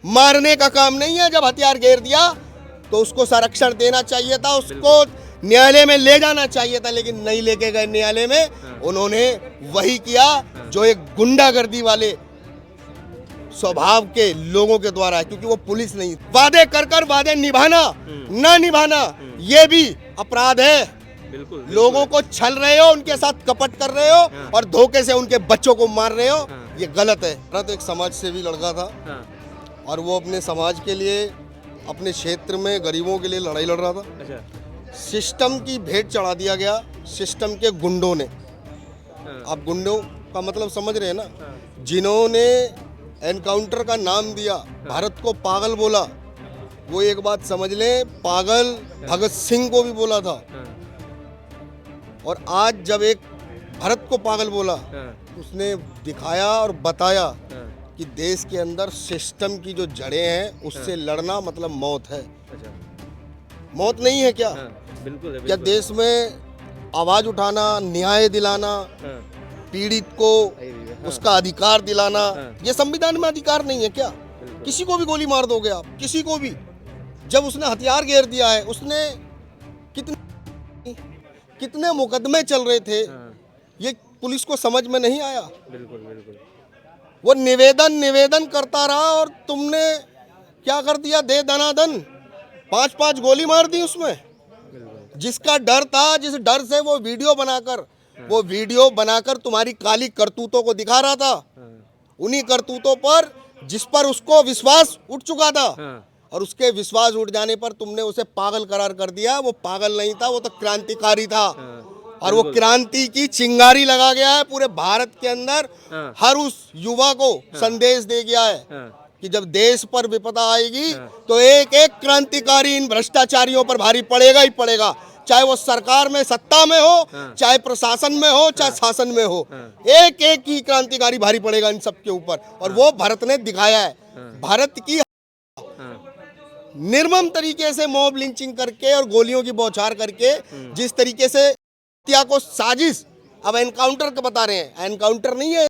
मारने का काम नहीं है। जब हथियार घेर दिया तो उसको संरक्षण देना चाहिए था, उसको न्यायालय में ले जाना चाहिए था, लेकिन नहीं लेके गए न्यायालय में। उन्होंने वही किया जो एक गुंडागर्दी वाले स्वभाव के लोगों के द्वारा है, क्योंकि वो पुलिस नहीं। वादे कर कर वादे निभाना ना निभाना ये भी अपराध है। बिल्कुल, लोगों को छल रहे हो, उनके साथ कपट कर रहे हो और धोखे से उनके बच्चों को मार रहे हो, ये गलत है। तो एक समाज सेवी लड़का था और वो अपने समाज के लिए, अपने क्षेत्र में गरीबों के लिए लड़ाई लड़ रहा था। अच्छा। सिस्टम की भेंट चढ़ा दिया गया, सिस्टम के गुंडों ने। आप गुंडों का मतलब समझ रहे हैं ना, जिन्होंने एनकाउंटर का नाम दिया, भारत को पागल बोला, वो एक बात समझ लें, पागल भगत सिंह को भी बोला था। और आज जब एक भारत को पागल बोला, उसने दिखाया और बताया कि देश के अंदर सिस्टम की जो जड़ें हैं उससे लड़ना मतलब मौत है। अच्छा। मौत नहीं है क्या? बिल्कुल है, क्या देश में आवाज उठाना, न्याय दिलाना, पीड़ित को उसका अधिकार दिलाना, ये संविधान में अधिकार नहीं है क्या? किसी को भी गोली मार दोगे आप, किसी को भी। जब उसने हथियार घेर दिया है, उसने कितने मुकदमे चल रहे थे, ये पुलिस को समझ में नहीं आया। बिल्कुल बिल्कुल। वो निवेदन करता रहा और तुमने क्या कर दिया, दे दनादन 5-5 गोली मार दी उसमें। जिसका डर था, जिस डर से वो वीडियो बनाकर तुम्हारी काली करतूतों को दिखा रहा था, उन्हीं करतूतों पर जिस पर उसको विश्वास उठ चुका था, और उसके विश्वास उठ जाने पर तुमने उसे पागल करार कर दिया। वो पागल नहीं था, वो तो क्रांतिकारी था। और वो क्रांति की चिंगारी लगा गया है पूरे भारत के अंदर। हर उस युवा को संदेश दे गया है कि जब देश पर विपदा आएगी तो एक एक क्रांतिकारी इन भ्रष्टाचारियों पर भारी पड़ेगा ही पड़ेगा। चाहे वो सरकार में, सत्ता में हो, चाहे प्रशासन में हो, चाहे शासन में हो, एक एक ही क्रांतिकारी भारी पड़ेगा इन सब के ऊपर। और वो भारत ने दिखाया है। भारत की निर्मम तरीके से मॉब लिंचिंग करके और गोलियों की बौछार करके जिस तरीके से हत्या को साजिश, अब एनकाउंटर का बता रहे हैं, एनकाउंटर नहीं है।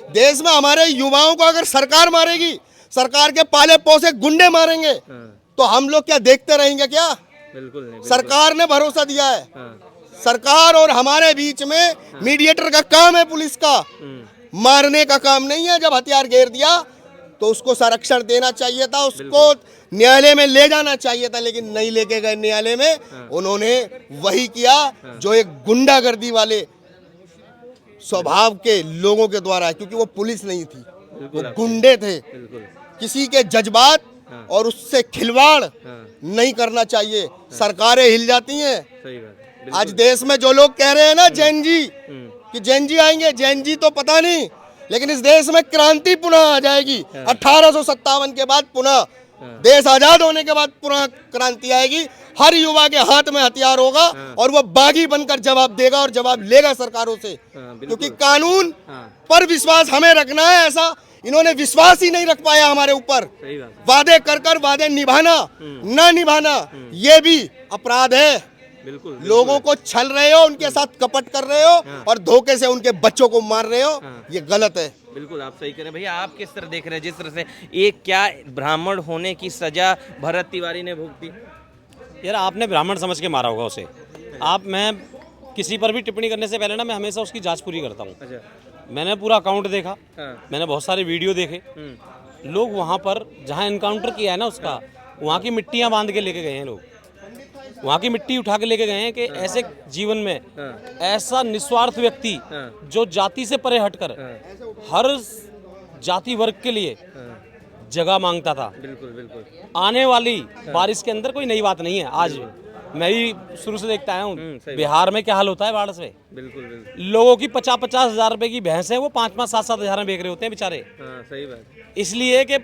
देश में हमारे युवाओं को अगर सरकार मारेगी, सरकार के पाले पोसे गुंडे मारेंगे, तो हम लोग क्या देखते रहेंगे क्या? बिल्कुल नहीं। सरकार ने भरोसा दिया है। सरकार और हमारे बीच में मीडिएटर का काम है पुलिस का, मारने का काम नहीं है। जब हथियार घेर दिया तो उसको संरक्षण देना चाहिए था, उसको न्यायालय में ले जाना चाहिए था, लेकिन नहीं लेके गए न्यायालय में। उन्होंने वही किया जो एक गुंडागर्दी वाले स्वभाव के लोगों के द्वारा है, क्योंकि वो पुलिस नहीं थी, वो गुंडे थे। किसी के जज्बात और उससे खिलवाड़ नहीं करना चाहिए। सरकारें हिल जाती हैं। आज देश में जो लोग कह रहे हैं ना जैन जी, कि जैन जी आएंगे, जैन जी तो पता नहीं, लेकिन इस देश में क्रांति पुनः आ जाएगी। 1857 के बाद पुनः देश आजाद होने के बाद पुनः क्रांति आएगी। हर युवा के हाथ में हथियार होगा और वो बागी बनकर जवाब देगा और जवाब लेगा सरकारों से, क्योंकि कानून पर विश्वास हमें रखना है। ऐसा इन्होंने विश्वास ही नहीं रख पाया हमारे ऊपर। वादे कर कर वादे निभाना ना निभाना ये भी अपराध है। बिल्कुल। लोगों को छल रहे हो, उनके साथ कपट कर रहे हो और धोखे से उनके बच्चों को मार रहे हो, ये गलत है। बिल्कुल आप सही कह रहे हैं। भैया आप किस तरह देख रहे हैं, जिस तरह से एक क्या ब्राह्मण होने की सजा भरत तिवारी ने भुगती? यार आपने ब्राह्मण समझ के मारा होगा उसे। मैं किसी पर भी टिप्पणी करने से पहले ना, मैं हमेशा उसकी जांच पूरी करता हूँ। अच्छा। मैंने पूरा अकाउंट देखा, मैंने बहुत सारे वीडियो देखे। लोग वहाँ पर जहाँ एनकाउंटर किया है ना उसका, वहाँ की मिट्टियाँ बांध के लेके गए हैं लोग, वहाँ की मिट्टी उठा के लेके गए हैं कि ऐसे जीवन में ऐसा निस्वार्थ व्यक्ति जो जाति से परे हटकर हर जाति वर्ग के लिए जगह मांगता था। बिल्कुल बिल्कुल। आने वाली बारिश के अंदर कोई नई बात नहीं है। आज मैं ही शुरू से देखता आया हूँ बिहार में क्या हाल होता है बाढ़ से। बिल्कुल बिल्कुल। लोगों की 50-50 हज़ार रुपए की भैंस है, वो 5-5, 7-7 हज़ार में बेच रहे होते हैं बेचारे। सही बात। इसलिए कि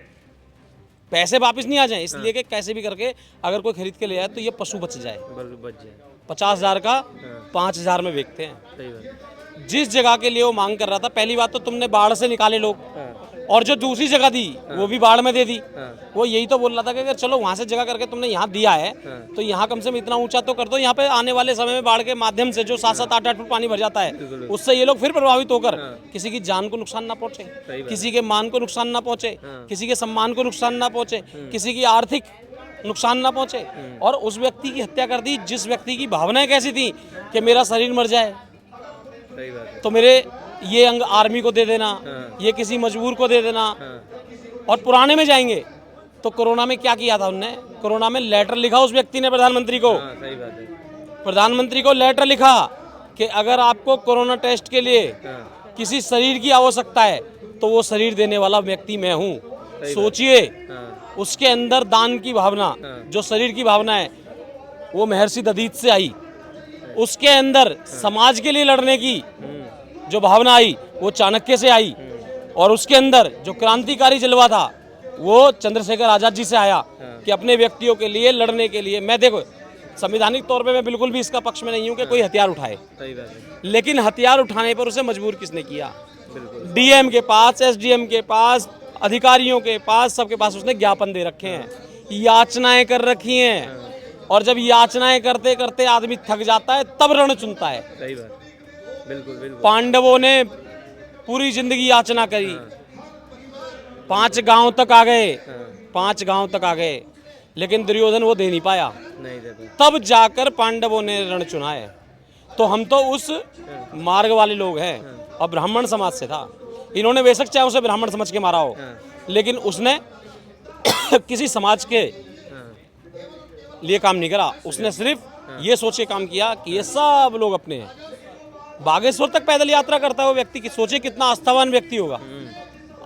पैसे वापस नहीं आ जाएं, इसलिए कि कैसे भी करके अगर कोई खरीद के ले आए तो ये पशु बच जाए। 50,000 का 5,000 में बेचते हैं। सही बात। जिस जगह के लिए वो मांग कर रहा था, पहली बात तो तुमने बाढ़ से निकाले लोग, और जो दूसरी जगह दी वो भी बाढ़ में दे दी। वो यही तो बोल रहा था कि अगर चलो वहां से जगह करके तुमने यहाँ दिया है तो यहाँ कम से कम इतना ऊंचा तो कर दो, यहाँ पे आने वाले समय में बाढ़ के माध्यम से जो 7-7, 8-8 फुट पानी भर जाता है उससे ये लोग फिर प्रभावित होकर किसी की जान को नुकसान ना पहुंचे, किसी के मान को नुकसान ना पहुंचे, किसी के सम्मान को नुकसान ना पहुंचे, किसी की आर्थिक नुकसान ना पहुंचे। और उस व्यक्ति की हत्या कर दी जिस व्यक्ति की भावनाएं कैसी थी कि मेरा शरीर मर जाए तो मेरे ये अंग आर्मी को दे देना, ये किसी मजबूर को दे देना। और पुराने में जाएंगे तो कोरोना में क्या किया था उनने, कोरोना में लेटर लिखा उस व्यक्ति ने प्रधानमंत्री को, सही बात है, प्रधानमंत्री को लेटर लिखा कि अगर आपको कोरोना टेस्ट के लिए किसी शरीर की आवश्यकता है तो वो शरीर देने वाला व्यक्ति मैं हूँ। सोचिए उसके अंदर दान की भावना, जो शरीर की भावना है वो महर्षि दधीच से आई, उसके अंदर समाज के लिए लड़ने की जो भावना आई वो चाणक्य से आई, और उसके अंदर जो क्रांतिकारी जलवा था वो चंद्रशेखर आजाद जी से आया कि अपने व्यक्तियों के लिए लड़ने के लिए। मैं देखो संवैधानिक तौर पे मैं बिल्कुल भी इसका पक्ष में नहीं हूँ कि कोई हथियार उठाए, सही बात है, लेकिन हथियार उठाने पर उसे मजबूर किसने किया? डीएम के पास, एसडीएम के पास, अधिकारियों के पास, सबके पास उसने ज्ञापन दे रखे हैं, याचनाएं कर रखी हैं। और जब याचनाएं करते करते आदमी थक जाता है तब रण चुनता है। सही बात, बिल्कुल बिल्कुल। पांडवों ने पूरी जिंदगी याचना करी, 5 गांव तक आ गए, 5 गांव तक आ गए, लेकिन दुर्योधन वो दे नहीं पाया, नहीं दे पाया। तब जाकर पांडवों ने रण चुना है। तो हम तो उस मार्ग वाले लोग हैं। और ब्राह्मण समाज से था, इन्होंने बेशक चाहे उसे ब्राह्मण समझ के मारा हो, लेकिन उसने किसी समाज के लिए काम नहीं करा, उसने सिर्फ ये सोच के काम किया कि ये सब लोग अपने हैं। बागेश्वर तक पैदल यात्रा करता है वो व्यक्ति, की सोचिए कितना आस्थावान व्यक्ति होगा,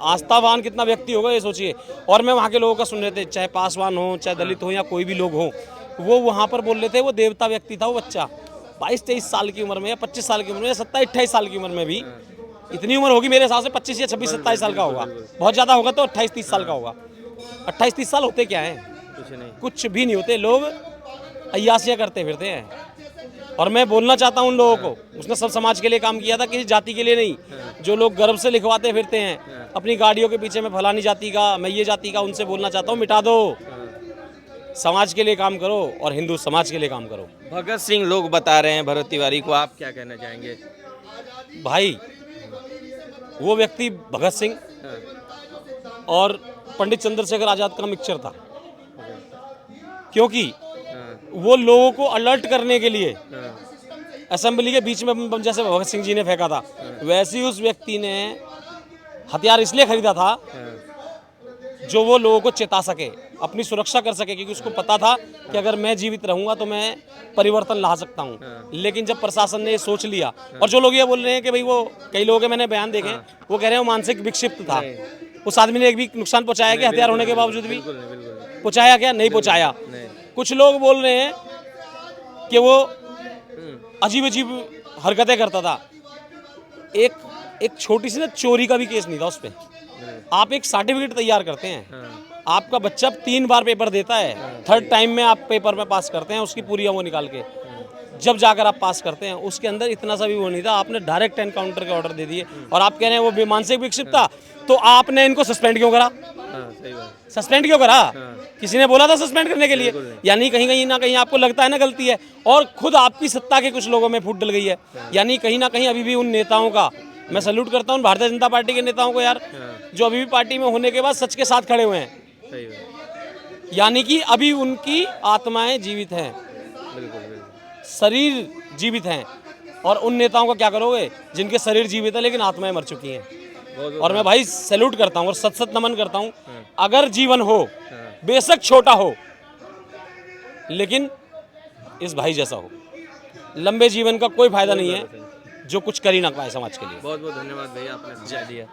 आस्थावान कितना व्यक्ति होगा ये सोचिए। और मैं वहाँ के लोगों का सुन रहे थे, चाहे पासवान हो, चाहे दलित हो, या कोई भी लोग हो, वो वहाँ पर बोल रहे थे वो देवता व्यक्ति था वो बच्चा, 22-23 साल की उम्र में, या 25 साल की उम्र में, या 27-28 साल की उम्र में भी, इतनी उम्र होगी मेरे हिसाब से 25 या 26-27 साल का होगा, बहुत ज़्यादा होगा तो 28-30 साल का होगा। 28-30 साल होते क्या हैं? कुछ भी नहीं होते, लोग अय्यासियाँ करते फिरते हैं। और मैं बोलना चाहता हूँ उन लोगों को, उसने सब समाज के लिए काम किया था, किसी जाति के लिए नहीं। जो लोग गर्व से लिखवाते फिरते हैं अपनी गाड़ियों के पीछे में फलानी जाति का, मैं ये जाति का, उनसे बोलना चाहता हूँ मिटा दो, समाज के लिए काम करो और हिंदू समाज के लिए काम करो। भगत सिंह लोग बता रहे हैं भरत तिवारी को, आप क्या कहना चाहेंगे? भाई वो व्यक्ति भगत सिंह और पंडित चंद्रशेखर आजाद का मिक्सचर था, क्योंकि वो लोगों को अलर्ट करने के लिए असेंबली के बीच में बम जैसे भगत सिंह जी ने फेंका था, वैसे ही उस व्यक्ति ने हथियार इसलिए खरीदा था जो वो लोगों को चेता सके, अपनी सुरक्षा कर सके, क्योंकि उसको पता था कि अगर मैं जीवित रहूंगा तो मैं परिवर्तन ला सकता हूं। लेकिन जब प्रशासन ने ये सोच लिया, और जो लोग ये बोल रहे हैं कि भाई वो, कई लोगों के मैंने बयान देखे, वो कह रहे हैं वो मानसिक विक्षिप्त था, उस आदमी ने एक भी नुकसान पहुंचाया कि हथियार होने के बावजूद भी पहुंचाया क्या? नहीं पहुंचाया। कुछ लोग बोल रहे हैं कि वो अजीब अजीब हरकतें करता था। एक छोटी सी ना चोरी का भी केस नहीं था उस पे। आप एक सर्टिफिकेट तैयार करते हैं, आपका बच्चा 3 बार पेपर देता है, 3rd टाइम में आप पेपर में पास करते हैं, उसकी पूरी वो निकाल के जब जाकर आप पास करते हैं, उसके अंदर इतना सा भी वो नहीं था, आपने डायरेक्ट एनकाउंटर के ऑर्डर दे दिए। और आप कह रहे हैं वो मानसिक विक्षिप्त था, तो आपने इनको सस्पेंड क्यों करा? सस्पेंड क्यों करा? किसी ने बोला था सस्पेंड करने के लिए? यानी कहीं ना कहीं आपको लगता है ना गलती है, और खुद आपकी सत्ता के कुछ लोगों में फूट डल गई है। यानी कहीं ना कहीं अभी भी उन नेताओं का मैं सैल्यूट करता हूँ, भारतीय जनता पार्टी के नेताओं को यार, जो अभी भी पार्टी में होने के बाद सच के साथ खड़े हुए हैं। यानी कि अभी उनकी आत्माएं जीवित हैं, शरीर जीवित हैं। और उन नेताओं को क्या करोगे जिनके शरीर जीवित है लेकिन आत्माएं मर चुकी हैं? और मैं भाई सैल्यूट करता हूँ और सत सत नमन करता हूँ। अगर जीवन हो, बेशक छोटा हो, लेकिन इस भाई जैसा हो। लंबे जीवन का कोई फायदा नहीं है जो कुछ कर ही ना पाए समाज के लिए। बहुत बहुत धन्यवाद भैया, आपने समय दिया।